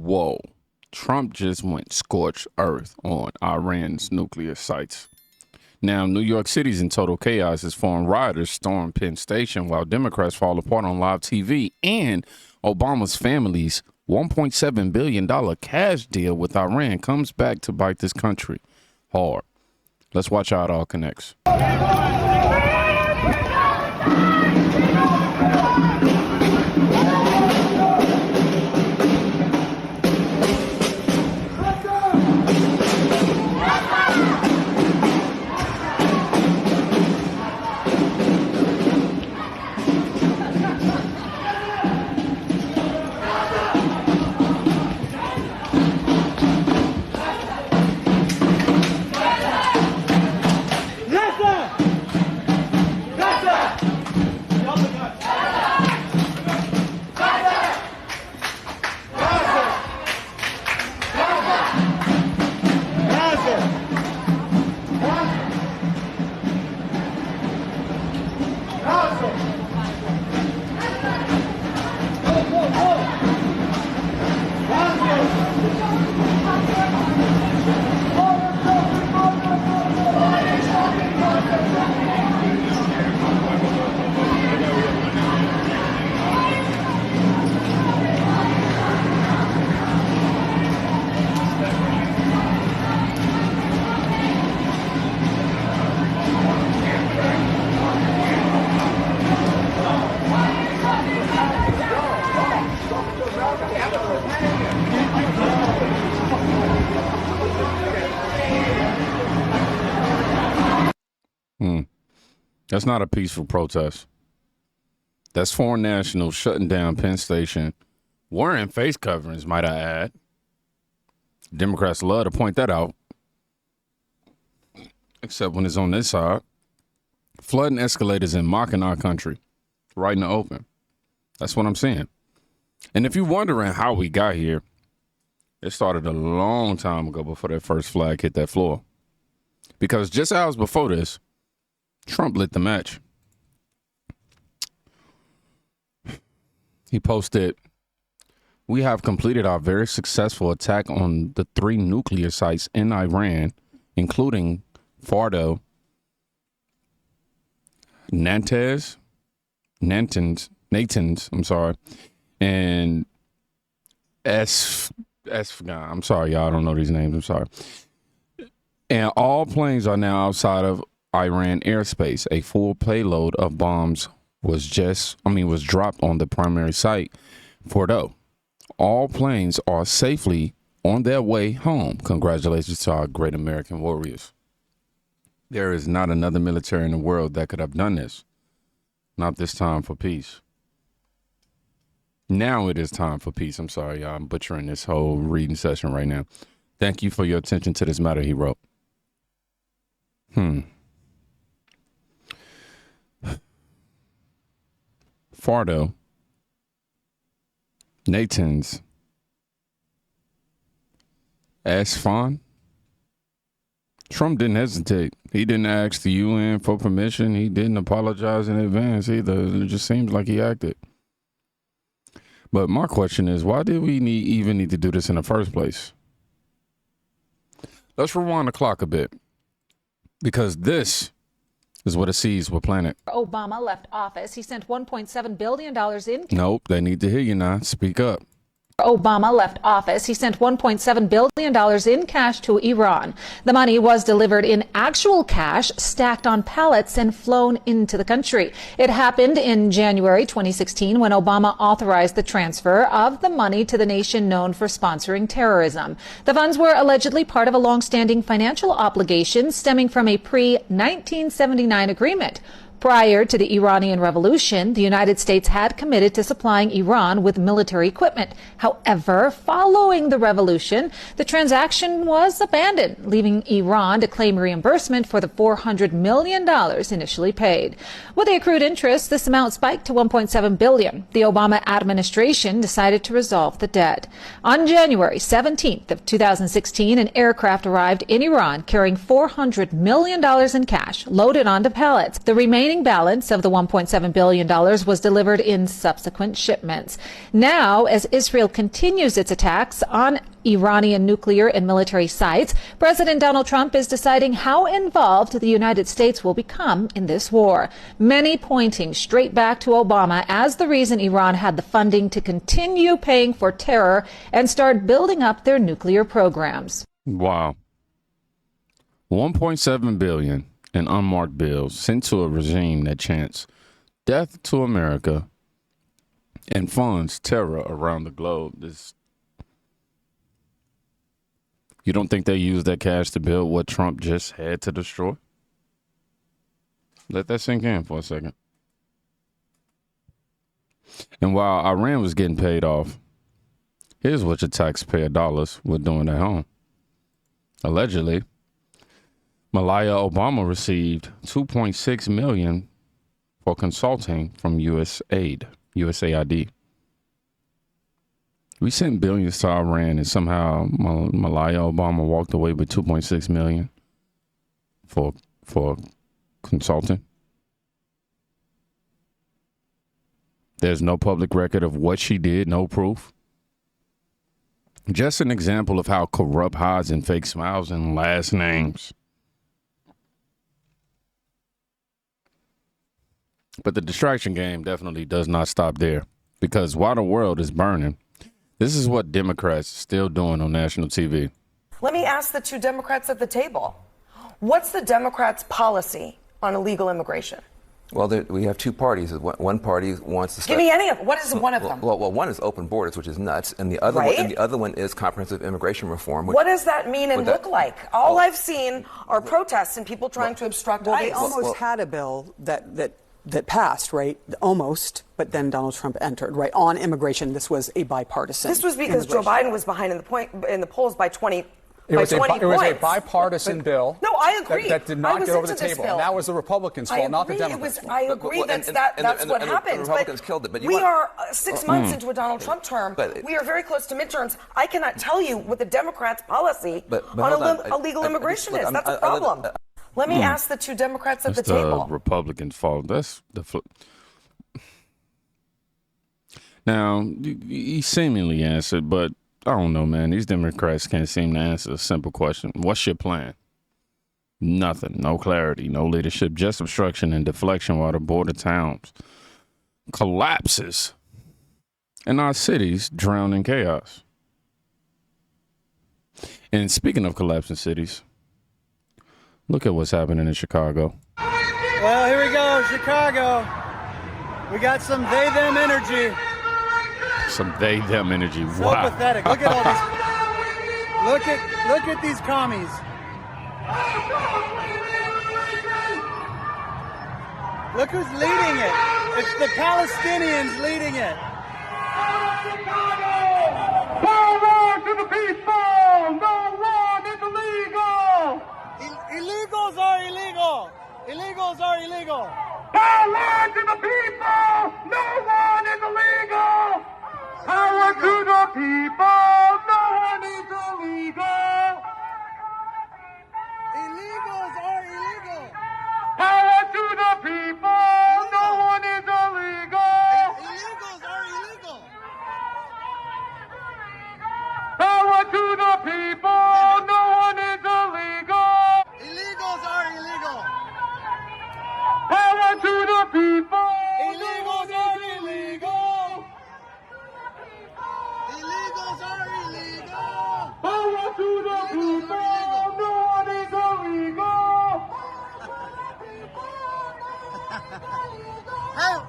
Whoa. Trump just went scorched earth on Iran's nuclear sites. Now, New York City's in total chaos as foreign rioters storm Penn Station while Democrats fall apart on live TV, and Obama's family's $1.7 billion cash deal with Iran comes back to bite this country hard. Let's watch how it all connects. That's not a peaceful protest. That's foreign nationals shutting down Penn Station, wearing face coverings, might I add. Democrats love to point that out, except when it's on this side. Flooding escalators and mocking our country right in the open. That's what I'm saying. And if you're wondering how we got here, it started a long time ago before that first flag hit that floor. Because just hours before this, Trump lit the match. He posted, "We have completed our very successful attack on the 3 nuclear sites in Iran, including Fordo, Natanz, and Esfgan. I'm sorry, y'all. I don't know these names. I'm sorry. And all planes are now outside of Iran airspace. A full payload of bombs was dropped on the primary site, Fordo. All planes are safely on their way home. Congratulations to our great American warriors. There is not another military in the world that could have done this. Not this time for peace. Now it is time for peace. I'm sorry, y'all. I'm butchering this whole reading session right now. Thank you for your attention to this matter," he wrote. Fordo, Natanz, Esfan. Trump didn't hesitate. He didn't ask the UN for permission. He didn't apologize in advance either. It just seems like he acted. But my question is, why did we even need to do this in the first place? Let's rewind the clock a bit, because this is what it sees with Planet. Obama left office. He sent $1.7 billion in. Nope, they need to hear you now. Speak up. Obama left office. He sent $1.7 billion in cash to Iran. The money was delivered in actual cash, stacked on pallets and flown into the country. It happened in January 2016 when Obama authorized the transfer of the money to the nation known for sponsoring terrorism. The funds were allegedly part of a long-standing financial obligation stemming from a pre-1979 agreement. Prior to the Iranian Revolution, the United States had committed to supplying Iran with military equipment. However, following the revolution, the transaction was abandoned, leaving Iran to claim reimbursement for the $400 million initially paid. With the accrued interest, this amount spiked to $1.7 billion. The Obama administration decided to resolve the debt. On January 17th of 2016, an aircraft arrived in Iran carrying $400 million in cash loaded onto pallets. The remaining remaining balance of the $1.7 billion was delivered in subsequent shipments. Now, as Israel continues its attacks on Iranian nuclear and military sites, President Donald Trump is deciding how involved the United States will become in this war. Many pointing straight back to Obama as the reason Iran had the funding to continue paying for terror and start building up their nuclear programs. Wow. 1.7 billion in unmarked bills sent to a regime that chants death to America and funds terror around the globe. You don't think they used that cash to build what Trump just had to destroy? Let that sink in for a second. And while Iran was getting paid off, here's what your taxpayer dollars were doing at home. Allegedly, Malaya Obama received $2.6 million for consulting from USAID. We sent billions to Iran, and somehow Malaya Obama walked away with $2.6 million for consulting. There's no public record of what she did, no proof. Just an example of how corrupt hides in fake smiles and last names. But the distraction game definitely does not stop there, because while the world is burning, this is what Democrats are still doing on national TV. Let me ask the two Democrats at the table. What's the Democrats' policy on illegal immigration? Well, we have two parties. One party wants to give me any of. What is one of them? Well, one is open borders, which is nuts, and the other one is comprehensive immigration reform. What does that mean and look like? All I've seen are protests and people trying to obstruct ICE. They almost had a bill that passed, right? Almost, but then Donald Trump entered, right? On immigration, this was a bipartisan. This was because Joe Biden was behind in the polls by 20. It was a bipartisan bill. No, I agree. That did not get over the table. And that was the Republicans' fault, not the Democrats' fault. I agree that's what happened. The Republicans killed it. But we are 6 months into a Donald Trump term. We are very close to midterms. I cannot tell you what the Democrats' policy on illegal immigration is. That's a problem. Let me ask the two Democrats at the table. That's the Republicans' fault. That's the Now, he seemingly answered, but I don't know, man. These Democrats can't seem to answer a simple question. What's your plan? Nothing. No clarity. No leadership. Just obstruction and deflection while the border towns collapses and our cities drown in chaos. And speaking of collapsing cities, look at what's happening in Chicago. Well, here we go, Chicago. We got some they-them energy. Some they-them energy. So wow. Pathetic. Look at all these. Look at these commies. Look who's leading it. It's the Palestinians leading it. Power to the people! No war is illegal! Illegals are illegal! Illegals are illegal! Power to the people! No one is illegal! Power to the people! No one is illegal! Illegals are illegal! Power to the people! No one is illegal! Illegals are illegal! Power to the people! No one is illegal! Illegals are illegal! Power to the people! Illegals are illegal! Illegals are illegal! Power to the people! No one is illegal!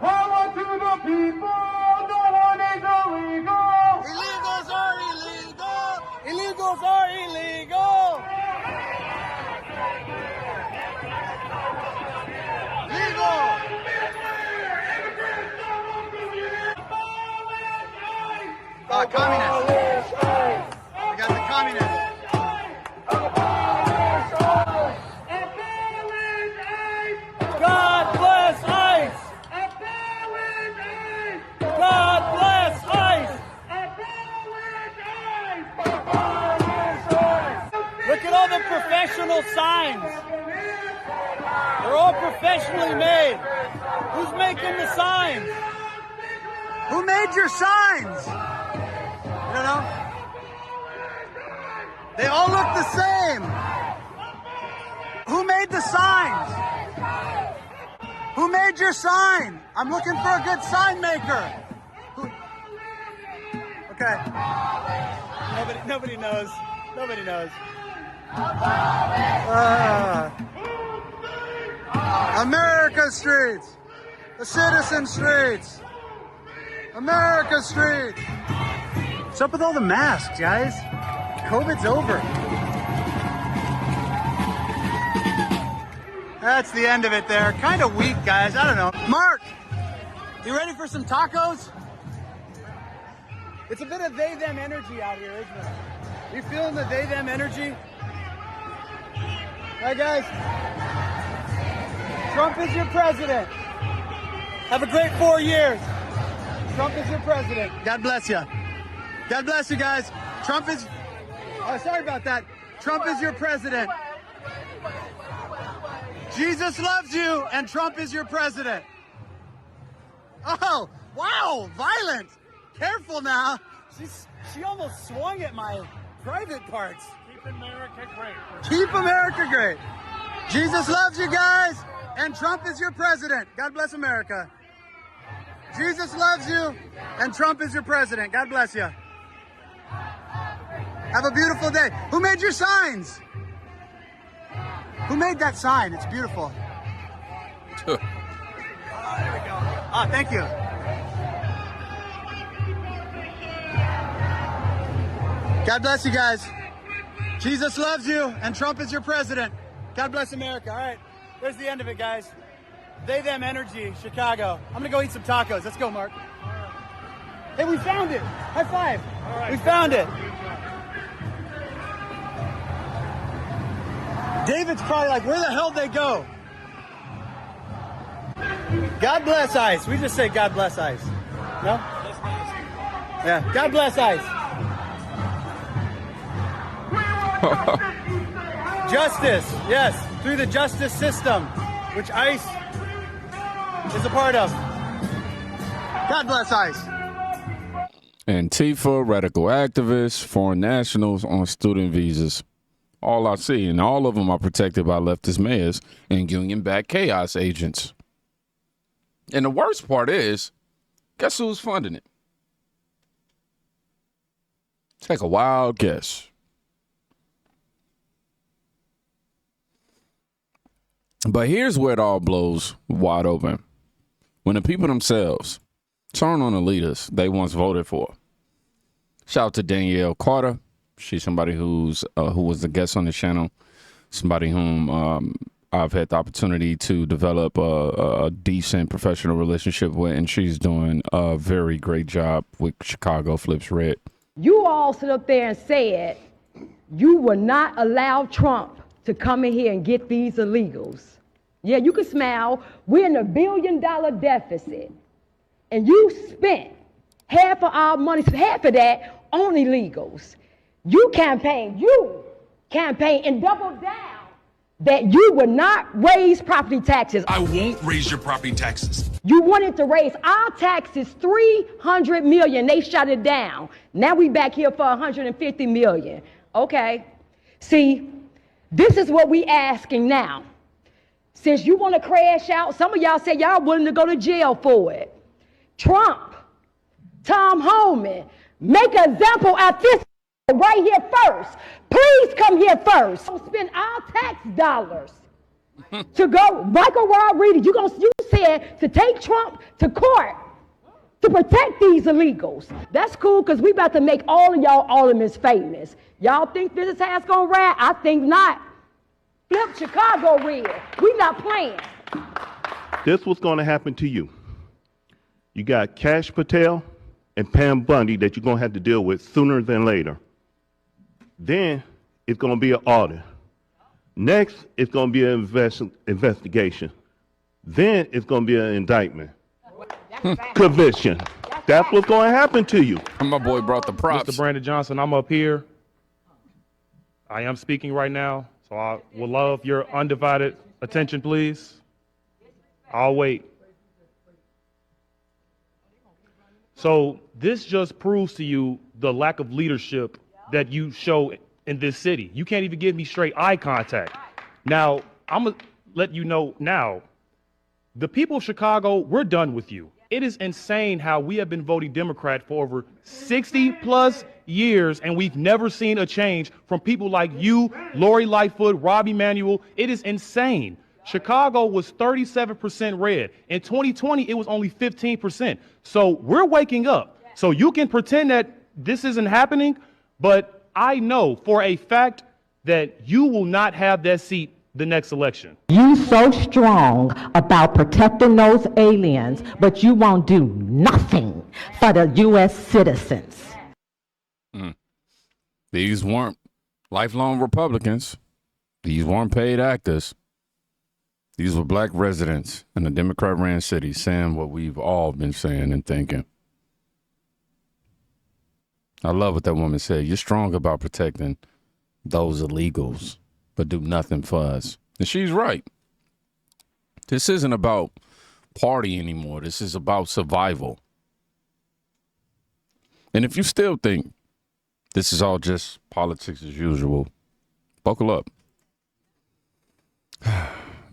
Power to the people! No one is illegal! Illegals are illegal! Illegals are illegal! Legal! Communists! We got the communists! God bless ICE! God bless ICE! Look at all the professional signs. They're all professionally made. Who's making the signs? Who made your signs? You don't know? They all look the same. Who made the signs? Who made your sign? I'm looking for a good sign maker. Okay. Nobody knows. Nobody knows. America streets. The citizen streets. America streets. What's up with all the masks, guys? COVID's over. That's the end of it there. Kind of weak, guys. I don't know. Mark, you ready for some tacos? It's a bit of they-them energy out here, isn't it? You feeling the they-them energy? Hi, guys. Trump is your president. Have a great 4 years. Trump is your president. God bless you. God bless you, guys. Trump is... Oh, sorry about that. Trump is your president. Jesus loves you, and Trump is your president. Oh, wow, violent. Careful now. She almost swung at my private parts. Keep America great. Keep America great. Jesus loves you guys, and Trump is your president. God bless America. Jesus loves you, and Trump is your president. God bless you. Have a beautiful day. Who made your signs? Who made that sign? It's beautiful. There we go. Ah, thank you. God bless you guys. Jesus loves you, and Trump is your president. God bless America. All right, there's the end of it, guys. They-them energy, Chicago. I'm going to go eat some tacos. Let's go, Mark. Hey, we found it. High five. All right. We found it. David's probably like, where the hell did they go? God bless ICE. We just say God bless ICE. No? Yeah. God bless ICE. Justice. Yes. Through the justice system, which ICE is a part of. God bless ICE. Antifa, radical activists, foreign nationals on student visas. All I see, and all of them are protected by leftist mayors and union-backed chaos agents. And the worst part is, guess who's funding it? Take a wild guess. But here's where it all blows wide open. When the people themselves turn on the leaders they once voted for. Shout out to Danielle Carter. She's somebody who was a guest on the channel, somebody whom I've had the opportunity to develop a decent professional relationship with, and she's doing a very great job with Chicago Flips Red. You all sit up there and said you will not allow Trump to come in here and get these illegals. Yeah, you can smile. We're in $1 billion deficit, and you spent half of our money, half of that on illegals. You campaign and double down that you would not raise property taxes. I won't raise your property taxes. You wanted to raise our taxes $300 million. They shut it down. Now we back here for $150 million. Okay. See, this is what we asking now. Since you want to crash out, some of y'all say y'all willing to go to jail for it. Trump, Tom Homan, make an example at this right here first. Please come here first. Spend our tax dollars to go. Michael Rodriguez, you said to take Trump to court to protect these illegals. That's cool because we about to make all of y'all aldermen famous. Y'all think this is how it's gonna ride? I think not. Flip Chicago red. We not playing. This was gonna happen to you. You got Cash Patel and Pam Bundy that you're gonna have to deal with sooner than later. Then it's going to be an audit. Next, it's going to be an investigation. Then it's going to be an indictment. Conviction. That's what's going to happen to you. My boy brought the props. Mr. Brandon Johnson, I'm up here. I am speaking right now, so I would love your undivided Attention, please. I'll wait. So this just proves to you the lack of leadership that you show in this city. You can't even give me straight eye contact. Now, I'm going to let you know now, the people of Chicago, we're done with you. It is insane how we have been voting Democrat for over 60 plus years, and we've never seen a change from people like you, Lori Lightfoot, Rob Emanuel. It is insane. Chicago was 37% red. In 2020, it was only 15%. So we're waking up. So you can pretend that this isn't happening, but I know for a fact that you will not have that seat the next election. You so strong about protecting those aliens, but you won't do nothing for the U.S. citizens. These weren't lifelong Republicans. These weren't paid actors. These were black residents in a Democrat-ran city saying what we've all been saying and thinking. I love what that woman said. You're strong about protecting those illegals, but do nothing for us. And she's right. This isn't about party anymore. This is about survival. And if you still think this is all just politics as usual, buckle up.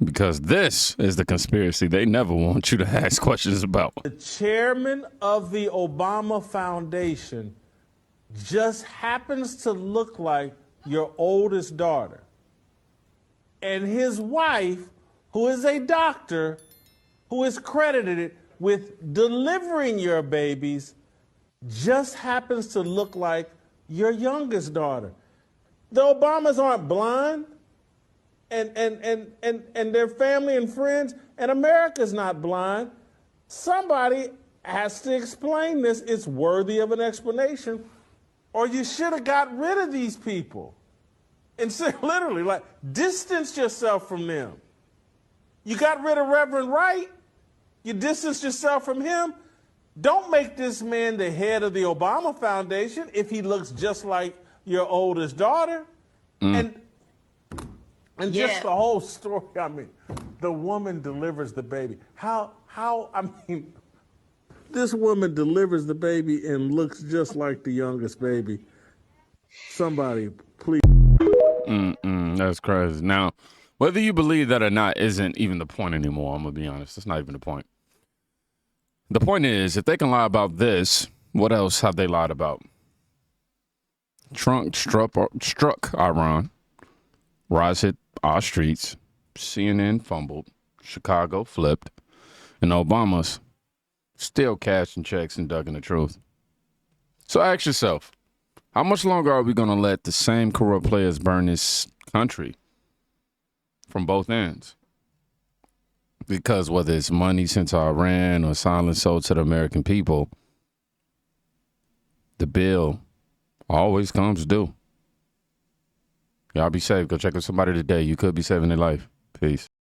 Because this is the conspiracy they never want you to ask questions about. The chairman of the Obama Foundation just happens to look like your oldest daughter. And his wife, who is a doctor, who is credited with delivering your babies, just happens to look like your youngest daughter. The Obamas aren't blind, and their family and friends, and America's not blind. Somebody has to explain this. It's worthy of an explanation, or you should have got rid of these people. And so, literally, like, distance yourself from them. You got rid of Reverend Wright. You distanced yourself from him. Don't make this man the head of the Obama Foundation if he looks just like your oldest daughter. And just the whole story, I mean, the woman delivers the baby. This woman delivers the baby and looks just like the youngest baby. Somebody, please. That's crazy. Now, whether you believe that or not isn't even the point anymore. I'm going to be honest. That's not even the point. The point is, if they can lie about this, what else have they lied about? Trump struck Iran. Rise hit our streets. CNN fumbled. Chicago flipped. And Obama's still cashing checks and ducking the truth. So ask yourself, how much longer are we going to let the same corrupt players burn this country from both ends? Because whether it's money sent to Iran or silence sold to the American people, the bill always comes due. Y'all be safe. Go check with somebody today. You could be saving their life. Peace.